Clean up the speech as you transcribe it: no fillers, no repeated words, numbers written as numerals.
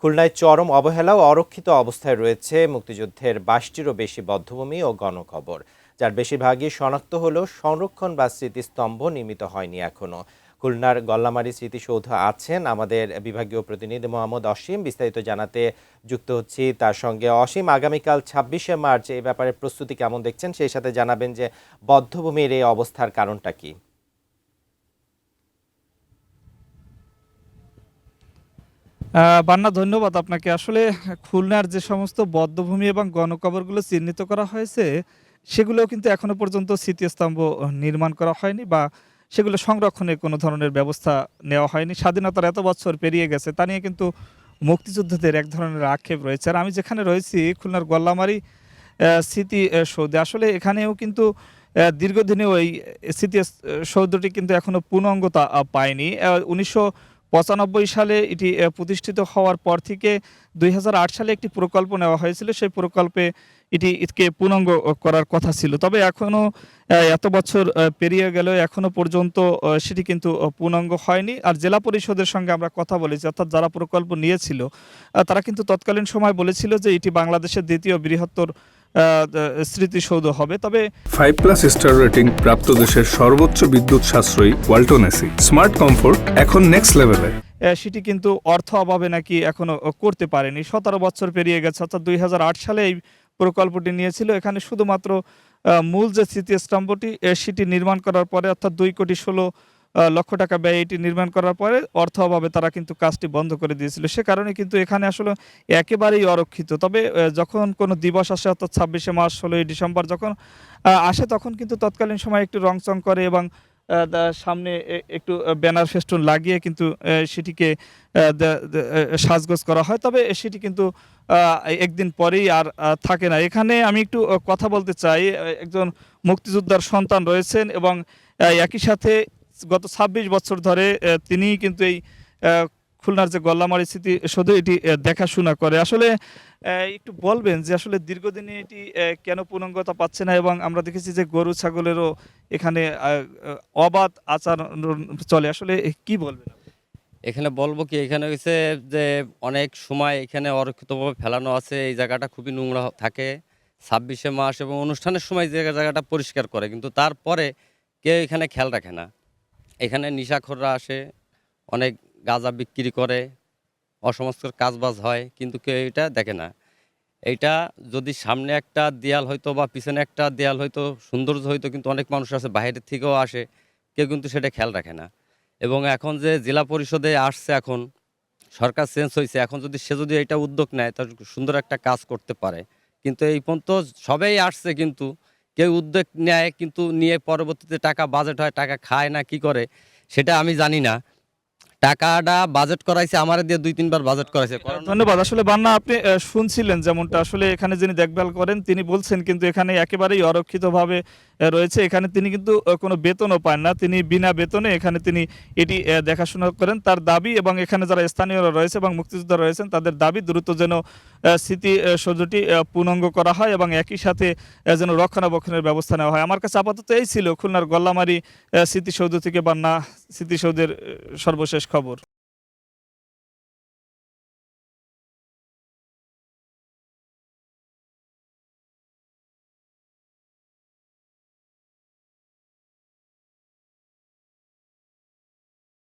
খুলনায় চরম অবহেলা ও অরক্ষিত অবস্থায় রয়েছে মুক্তিযুদ্ধের 22টিরও বেশি বধ্যভূমি ও গণকবর, যার বেশিরভাগই শনাক্ত হলেও সংরক্ষণ বা স্মৃতিস্তম্ভ নির্মিত হয়নি এখনো। খুলনার গল্লামারী স্মৃতিসৌধ আছেন আমাদের বিভাগীয় প্রতিনিধি মোহাম্মদ অসীম। বিস্তারিত জানাতে যুক্ত হচ্ছি তার সঙ্গে। অসীম, আগামীকাল 26শে মার্চ এই ব্যাপারে প্রস্তুতি কেমন দেখছেন, সেই সাথে জানাবেন যে বধ্যভূমির এই অবস্থার কারণটা কি? বান্না, ধন্যবাদ আপনাকে। আসলে খুলনার যে সমস্ত বধ্যভূমি এবং গণকবরগুলো চিহ্নিত করা হয়েছে, সেগুলোও কিন্তু এখনো পর্যন্ত স্মৃতিস্তম্ভ নির্মাণ করা হয়নি বা সেগুলো সংরক্ষণের কোনো ধরনের ব্যবস্থা নেওয়া হয়নি। স্বাধীনতার এত বছর পেরিয়ে গেছে, তা নিয়ে কিন্তু মুক্তিযোদ্ধাদের এক ধরনের আক্ষেপ রয়েছে। আর আমি যেখানে রয়েছি খুলনার গল্লামারী স্মৃতিসৌধে, আসলে এখানেও কিন্তু দীর্ঘদিনে ওই সৌধটি কিন্তু এখনো পূর্ণাঙ্গতা পায়নি। ১৯৯৫ সালে এটি প্রতিষ্ঠিত হওয়ার পর থেকে ২০০৮ সালে একটি প্রকল্প নেওয়া হয়েছিল। সেই প্রকল্পে এটিকে পূর্ণাঙ্গ করার কথা ছিল। তবে এখনো এত বছর পেরিয়ে গেলেও এখনো পর্যন্ত সেটি কিন্তু পূর্ণাঙ্গ হয়নি। আর জেলা পরিষদের সঙ্গে আমরা কথা বলেছি, অর্থাৎ যারা প্রকল্প নিয়েছিল, তারা কিন্তু তৎকালীন সময় বলেছিল যে এটি বাংলাদেশের দ্বিতীয় বৃহত্তর স্মৃতিসৌধ হবে। তবে 5+ স্টার রেটিং প্রাপ্ত দেশের সর্বোচ্চ বিদ্যুৎ সাশ্রয়ী ওয়ালটন এসি স্মার্ট কমফোর্ট এখন নেক্সট লেভেলে। সেটি কিন্তু অর্থ অভাবে নাকি এখনো করতে পারেনি। ১৭ বছর পেরিয়ে গেছে, অর্থাৎ ২০০৮ সালে এই প্রকল্পটি নিয়েছিল। এখানে শুধুমাত্র মূল যে স্মৃতিস্তম্ভটি সেটি নির্মাণ করার পরে, অর্থাৎ ২,১৬,০০,০০০ টাকা ব্যয়ে এটি নির্মাণ করার পরে অর্থ অভাবে তারা কিন্তু কাজটি বন্ধ করে দিয়েছিল। সে কারণে কিন্তু এখানে আসলে একেবারেই অরক্ষিত। তবে যখন কোনো দিবস আসে, অর্থাৎ ২৬শে মার্চ, ১৬ই ডিসেম্বর যখন আসে, তখন কিন্তু তৎকালীন সময়ে একটু রংচং করে এবং সামনে একটু ব্যানার ফেস্টুন লাগিয়ে কিন্তু সেটিকে সাজগোজ করা হয়। তবে সেটি কিন্তু একদিন পরেই আর থাকে না। এখানে আমি একটু কথা বলতে চাই। একজন মুক্তিযোদ্ধার সন্তান রয়েছেন এবং একই সাথে গত ২৬ বছর ধরে তিনিই কিন্তু এই খুলনার যে গল্লামারী স্মৃতিসৌধ এটি দেখাশোনা করে। আসলে একটু বলবেন যে আসলে দীর্ঘদিনে এটি কেন পূর্ণাঙ্গতা পাচ্ছে না, এবং আমরা দেখেছি যে গরু ছাগলেরও এখানে অবাধ আচরণ চলে। আসলে কি বলবেন? এখানে বলবো কি, এখানে হইছে যে অনেক সময় এখানে অরক্ষিতভাবে ফেলানো আছে। এই জায়গাটা খুবই নোংরা থাকে ২৬শে মাস এবং অনুষ্ঠানের সময় যে জায়গাটা পরিষ্কার করে, কিন্তু তারপরে কেউ এখানে খেয়াল রাখে না। এখানে নিশাখোররা আসে, অনেক গাঁজা বিক্রি করে, অসংস্কার কাজবাজ হয়, কিন্তু কেউ এটা দেখে না। এইটা যদি সামনে একটা দেয়াল হয়তো বা পিছনে একটা দেয়াল হয়তো সৌন্দর্য হয়তো, কিন্তু অনেক মানুষ আছে বাইরের থেকেও আসে, কেউ কিন্তু সেটা খেয়াল রাখে না। এবং এখন যে জেলা পরিষদে আসছে, এখন সরকার চেঞ্জ হয়েছে, এখন যদি এটা উদ্যোগ নেয় তাহলে সুন্দর একটা কাজ করতে পারে। কিন্তু এই পর্যন্ত সবাই আসছে, কিন্তু কেউ উদ্যোগ নেয়, কিন্তু নিয়ে পরবর্তীতে টাকা বাজেট হয়, টাকা খায় না কি করে সেটা আমি জানি না। টাকাটা বাজেট করাইছে আমার দিয়ে ২-৩ বার বাজেট করাইছে। ধন্যবাদ। আসলে বান্না, আপনি শুনছিলেন যেমনটা, আসলে এখানে যিনি দেখভাল করেন তিনি বলছেন কিন্তু এখানে একেবারেই অরক্ষিতভাবে রয়েছে। এখানে তিনি কিন্তু কোনো বেতনও পান না। তিনি বিনা বেতনে এখানে তিনি এটি দেখাশোনা করেন। তার দাবি, এবং এখানে যারা স্থানীয়রা রয়েছে এবং মুক্তিযোদ্ধা রয়েছেন তাদের দাবি, দ্রুত যেন স্মৃতিসৌধটি পূর্ণাঙ্গ করা হয় এবং একই সাথে যেন রক্ষণাবেক্ষণের ব্যবস্থা নেওয়া হয়। আমার কাছে আপাতত এই ছিল খুলনার গল্লামারী স্মৃতিসৌধ থেকে বান্না স্মৃতিসৌধের সর্বশেষ খবর।